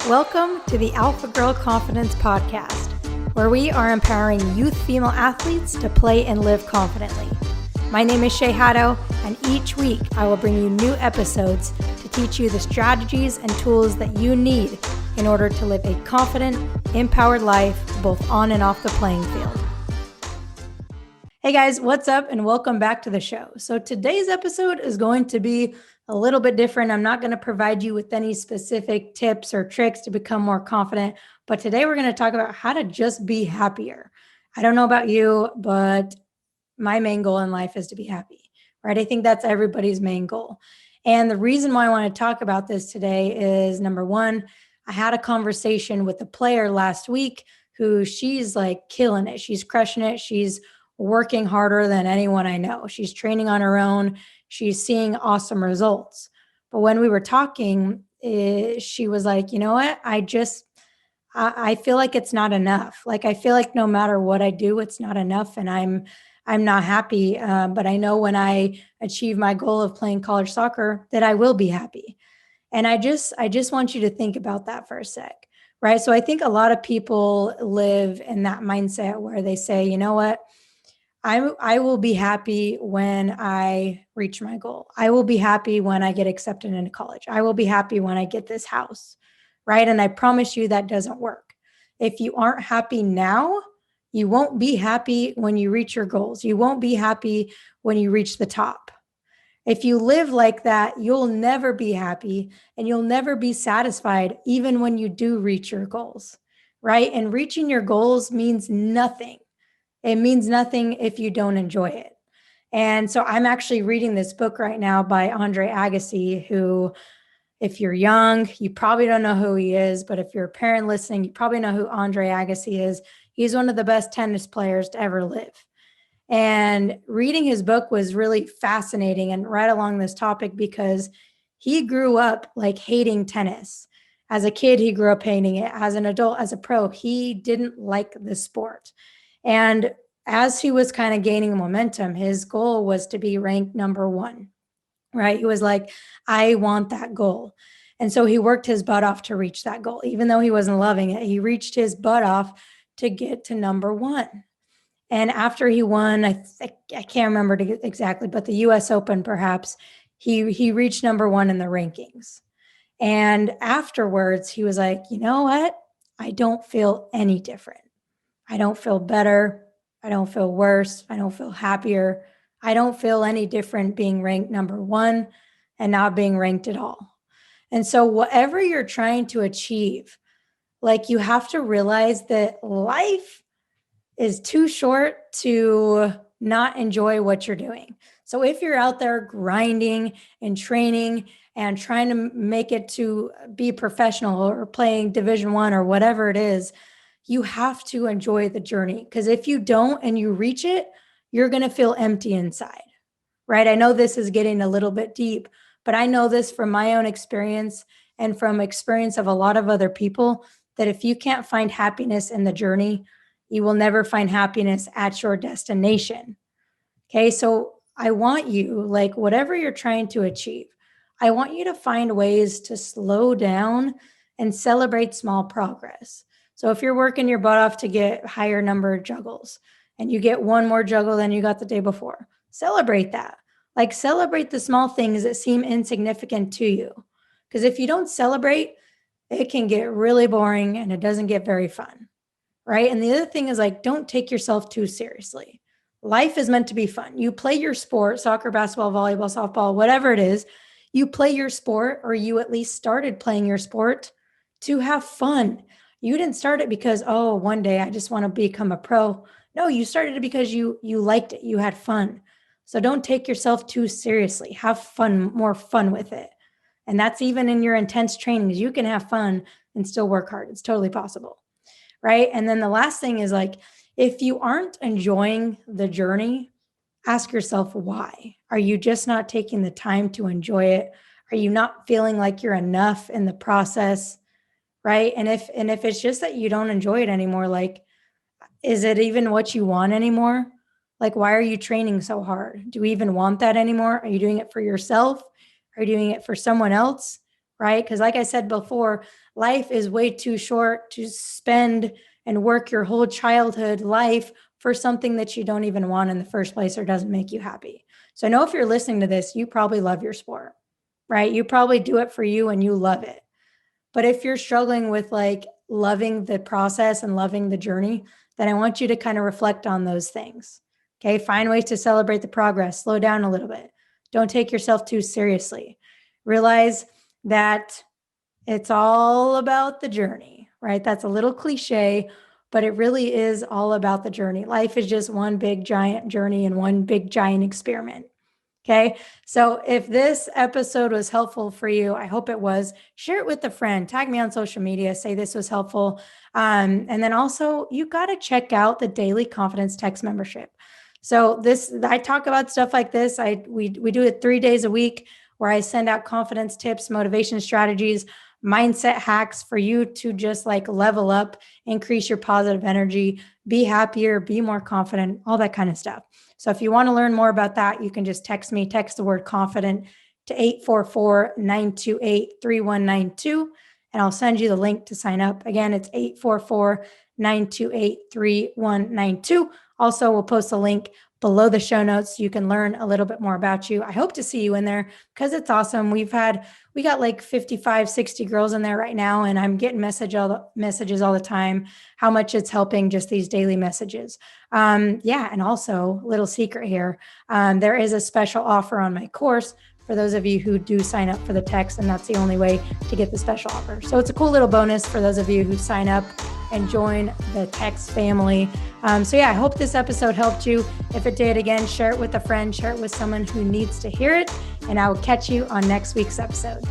Welcome to the Alpha Girl Confidence Podcast, where we are empowering youth female athletes to play and live confidently. My name is Shay, and each week I will bring you new episodes to teach you the strategies and tools that you need in order to live a confident, empowered life both on and off the playing field. Hey guys, what's up and welcome back to the show. So today's episode is going to be a little bit different. I'm not going to provide you with any specific tips or tricks to become more confident, but today we're going to talk about how to just be happier. I don't know about you, but my main goal in life is to be happy, right? I think that's everybody's main goal. And the reason why I want to talk about this today is, number one, I had a conversation with a player last week who she's like killing it. She's crushing it. She's working harder than anyone I know. She's training on her own. She's seeing awesome results. But when we were talking, she was like, you know what? I feel like it's not enough. Like, I feel like no matter what I do, it's not enough. And I'm not happy. But I know when I achieve my goal of playing college soccer that I will be happy. And I just want you to think about that for a sec, right? So I think a lot of people live in that mindset where they say, you know what? I will be happy when I reach my goal. I will be happy when I get accepted into college. I will be happy when I get this house, right? And I promise you that doesn't work. If you aren't happy now, you won't be happy when you reach your goals. You won't be happy when you reach the top. If you live like that, you'll never be happy and you'll never be satisfied even when you do reach your goals, right? And reaching your goals means nothing. It means nothing if you don't enjoy it. And so I'm actually reading this book right now by Andre Agassi, who, if you're young, you probably don't know who he is, but if you're a parent listening, you probably know who Andre Agassi is. He's one of the best tennis players to ever live. And reading his book was really fascinating and right along this topic because he grew up like hating tennis. As a kid, he grew up hating it. As an adult, as a pro, he didn't like the sport. And as he was kind of gaining momentum, his goal was to be ranked number one, right? He was like, I want that goal. And so he worked his butt off to reach that goal. Even though he wasn't loving it, he reached his butt off to get to number one. And after he won, I can't remember exactly, but the US Open, perhaps, he reached number one in the rankings. And afterwards, he was like, you know what? I don't feel any different. I don't feel better. I don't feel worse. I don't feel happier. I don't feel any different being ranked number one and not being ranked at all. And so whatever you're trying to achieve, like, you have to realize that life is too short to not enjoy what you're doing. So if you're out there grinding and training and trying to make it to be professional or playing Division I or whatever it is, you have to enjoy the journey, because if you don't and you reach it, you're going to feel empty inside, right? I know this is getting a little bit deep, but I know this from my own experience and from experience of a lot of other people, that if you can't find happiness in the journey, you will never find happiness at your destination. Okay, so I want you, like, whatever you're trying to achieve, I want you to find ways to slow down and celebrate small progress. So if you're working your butt off to get higher number of juggles and you get one more juggle than you got the day before, celebrate that. Like, celebrate the small things that seem insignificant to you. Because if you don't celebrate, it can get really boring and it doesn't get very fun, right? And the other thing is, like, don't take yourself too seriously. Life is meant to be fun. You play your sport, soccer, basketball, volleyball, softball, whatever it is, you play your sport, or you at least started playing your sport to have fun. You didn't start it because, oh, one day I just want to become a pro. No, you started it because you liked it. You had fun. So don't take yourself too seriously. Have fun, more fun with it. And that's even in your intense trainings. You can have fun and still work hard. It's totally possible, right? And then the last thing is, like, if you aren't enjoying the journey, ask yourself why. Are you just not taking the time to enjoy it? Are you not feeling like you're enough in the process? Right. And if it's just that you don't enjoy it anymore, like, is it even what you want anymore? Like, why are you training so hard? Do you even want that anymore? Are you doing it for yourself? Are you doing it for someone else? right? Because like I said before, life is way too short to spend and work your whole childhood life for something that you don't even want in the first place or doesn't make you happy. So I know if you're listening to this, you probably love your sport, right? You probably do it for you and you love it. But if you're struggling with like loving the process and loving the journey, then I want you to kind of reflect on those things. Okay. Find ways to celebrate the progress, slow down a little bit. Don't take yourself too seriously. Realize that it's all about the journey, right? That's a little cliche, but it really is all about the journey. Life is just one big giant journey and one big giant experiment. Okay. So if this episode was helpful for you, I hope it was. Share it with a friend, tag me on social media, say this was helpful. And then also you got to check out the Daily Confidence Text membership. So I talk about stuff like this. We do it 3 days a week where I send out confidence tips, motivation strategies, mindset hacks for you to just like level up, increase your positive energy, be happier, be more confident, all that kind of stuff. So if you want to learn more about that, you can just text the word confident to 844-928-3192, and I'll send you the link to sign up. Again, it's 844-928-3192. Also, we'll post a link below the show notes so you can learn a little bit more about you. I hope to see you in there because it's awesome. We got like 55, 60 girls in there right now, and I'm getting messages all the time, how much it's helping just these daily messages. And also little secret here. There is a special offer on my course for those of you who do sign up for the text, and that's the only way to get the special offer. So it's a cool little bonus for those of you who sign up and join the text family. I hope this episode helped you. If it did, again, share it with a friend, share it with someone who needs to hear it, and I will catch you on next week's episode.